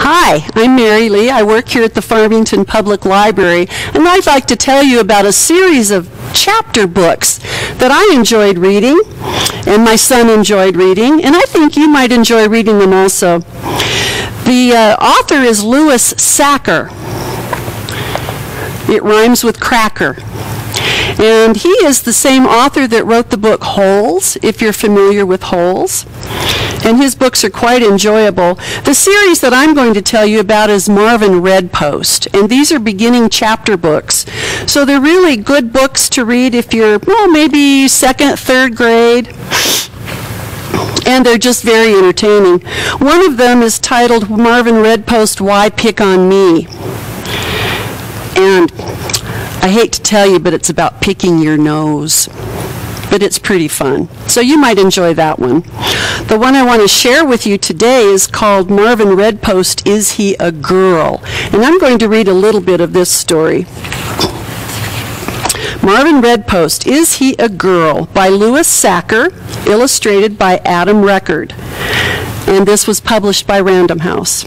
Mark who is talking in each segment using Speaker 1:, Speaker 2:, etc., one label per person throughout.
Speaker 1: Hi, I'm Mary Lee. I work here at the Farmington Public Library, and I'd like to tell you about a series of chapter books that I enjoyed reading, and my son enjoyed reading, and I think you might enjoy reading them also. The author is Sachar. It rhymes with cracker. And he is the same author that wrote the book Holes, if you're familiar with Holes. And his books are quite enjoyable. The series that I'm going to tell you about is Marvin Redpost, and these are beginning chapter books. So they're really good books to read if you're, well, maybe second, third grade. And they're just very entertaining. One of them is titled Marvin Redpost, Why Pick on Me? And I hate to tell you, but it's about picking your nose. But it's pretty fun. So you might enjoy that one. The one I want to share with you today is called Marvin Redpost, Is He a Girl? And I'm going to read a little bit of this story. Marvin Redpost, Is He a Girl? By Sachar, illustrated by Adam Record. And this was published by Random House.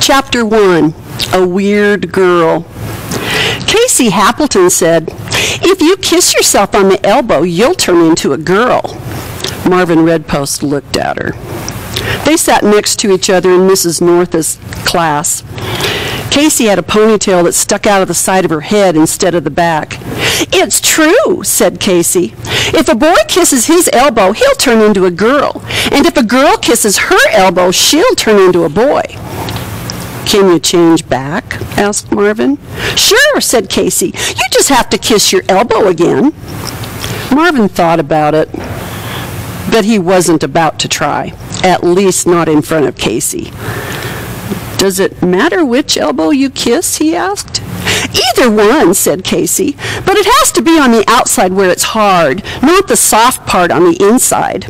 Speaker 1: Chapter 1, A Weird Girl. Casey Happleton said, "If you kiss yourself on the elbow, you'll turn into a girl." Marvin Redpost looked at her. They sat next to each other in Mrs. North's class. Casey had a ponytail that stuck out of the side of her head instead of the back. "It's true," said Casey. "If a boy kisses his elbow, he'll turn into a girl. And if a girl kisses her elbow, she'll turn into a boy." "Can you change back?" asked Marvin. "Sure," said Casey. "You just have to kiss your elbow again." Marvin thought about it, but he wasn't about to try, at least not in front of Casey. "Does it matter which elbow you kiss?" he asked. "Either one," said Casey, "but it has to be on the outside where it's hard, not the soft part on the inside."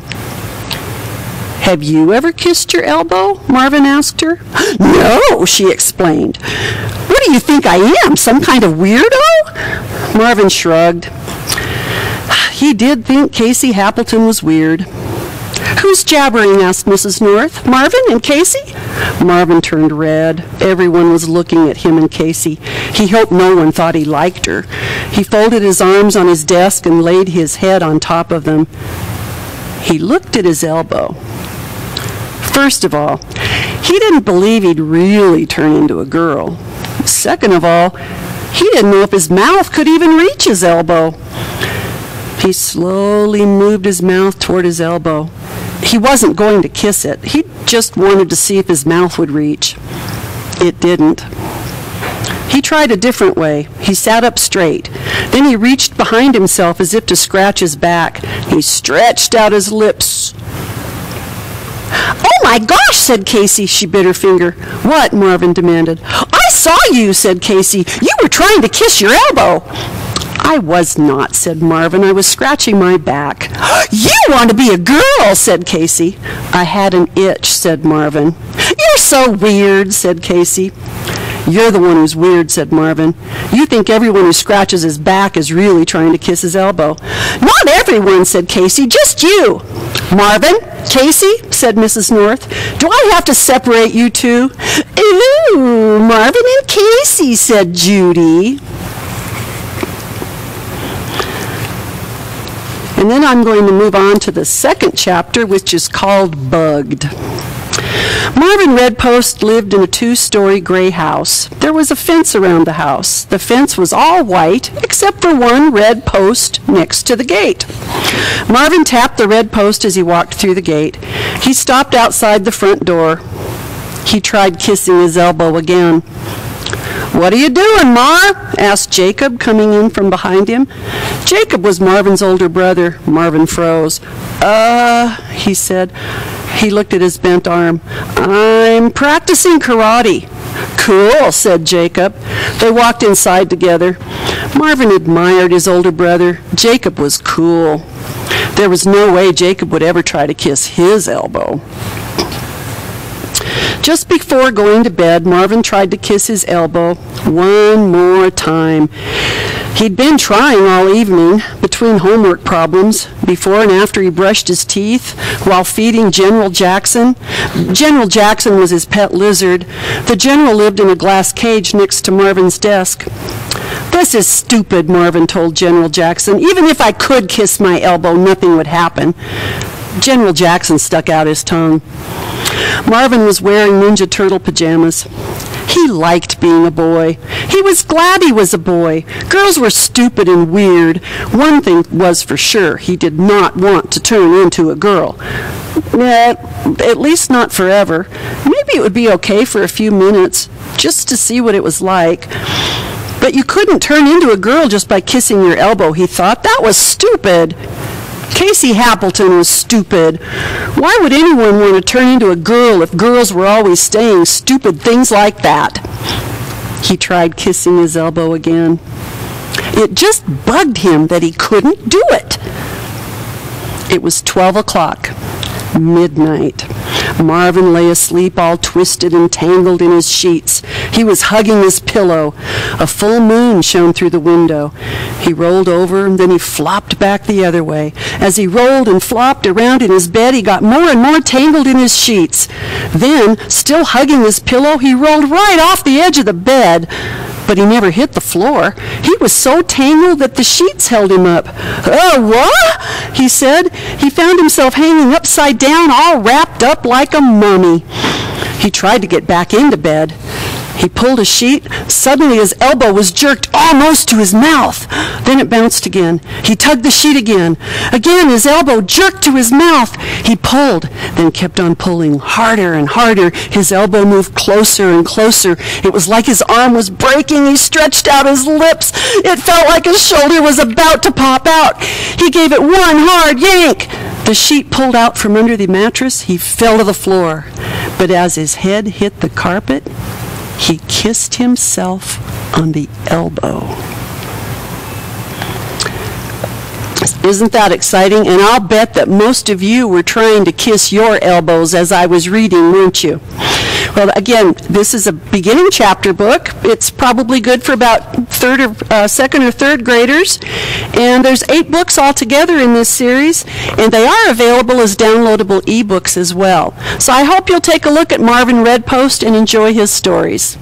Speaker 1: "Have you ever kissed your elbow?" Marvin asked her. "No," she explained. "What do you think I am, some kind of weirdo?" Marvin shrugged. He did think Casey Happleton was weird. "Who's jabbering?" asked Mrs. North. "Marvin and Casey?" Marvin turned red. Everyone was looking at him and Casey. He hoped no one thought he liked her. He folded his arms on his desk and laid his head on top of them. He looked at his elbow. First of all, he didn't believe he'd really turn into a girl. Second of all, he didn't know if his mouth could even reach his elbow. He slowly moved his mouth toward his elbow. He wasn't going to kiss it. He just wanted to see if his mouth would reach. It didn't. He tried a different way. He sat up straight. Then he reached behind himself as if to scratch his back. He stretched out his lips. "Oh my gosh," said Casey. She bit her finger. "What?" Marvin demanded. "I saw you," said Casey. "You were trying to kiss your elbow." "I was not," said Marvin. "I was scratching my back." "You want to be a girl," said Casey. "I had an itch," said Marvin. "You're so weird," said Casey. "You're the one who's weird," said Marvin. "You think everyone who scratches his back is really trying to kiss his elbow." "Not everyone," said Casey. "Just you." "Marvin? Casey?" said Mrs. North. "Do I have to separate you two?" "Ooh, Marvin and Casey," said Judy. And then I'm going to move on to the second chapter, which is called Bugged. Marvin Redpost lived in a 2-story gray house. There was a fence around the house. The fence was all white, except for one red post next to the gate. Marvin tapped the red post as he walked through the gate. He stopped outside the front door. He tried kissing his elbow again. "What are you doing, Ma?" asked Jacob, coming in from behind him. Jacob was Marvin's older brother. Marvin froze. He said. He looked at his bent arm. "I'm practicing karate." "Cool," said Jacob. They walked inside together. Marvin admired his older brother. Jacob was cool. There was no way Jacob would ever try to kiss his elbow. Just before going to bed, Marvin tried to kiss his elbow one more time. He'd been trying all evening, between homework problems, before and after he brushed his teeth, while feeding General Jackson. General Jackson was his pet lizard. The general lived in a glass cage next to Marvin's desk. "This is stupid," Marvin told General Jackson. "Even if I could kiss my elbow, nothing would happen." General Jackson stuck out his tongue. Marvin was wearing Ninja Turtle pajamas. He liked being a boy. He was glad he was a boy. Girls were stupid and weird. One thing was for sure, he did not want to turn into a girl. At least not forever. Maybe it would be okay for a few minutes, just to see what it was like. But you couldn't turn into a girl just by kissing your elbow, he thought. That was stupid. Casey Happleton was stupid. Why would anyone want to turn into a girl if girls were always saying stupid things like that? He tried kissing his elbow again. It just bugged him that he couldn't do it. It was 12 o'clock, midnight. Marvin lay asleep, all twisted and tangled in his sheets. He was hugging his pillow. A full moon shone through the window. He rolled over, and then he flopped back the other way. As he rolled and flopped around in his bed, he got more and more tangled in his sheets. Then, still hugging his pillow, he rolled right off the edge of the bed. But he never hit the floor. He was so tangled that the sheets held him up. "Oh, what?" he said. He found himself hanging upside down, all wrapped up like a mummy. He tried to get back into bed. He pulled a sheet. Suddenly his elbow was jerked almost to his mouth. Then it bounced again. He tugged the sheet again. Again his elbow jerked to his mouth. He pulled, then kept on pulling harder and harder. His elbow moved closer and closer. It was like his arm was breaking. He stretched out his lips. It felt like his shoulder was about to pop out. He gave it one hard yank. The sheet pulled out from under the mattress. He fell to the floor. But as his head hit the carpet, he kissed himself on the elbow. Isn't that exciting? And I'll bet that most of you were trying to kiss your elbows as I was reading, weren't you? Well, again, this is a beginning chapter book. It's probably good for about second or third graders. And there's 8 books altogether in this series, and they are available as downloadable ebooks as well. So I hope you'll take a look at Marvin Redpost and enjoy his stories.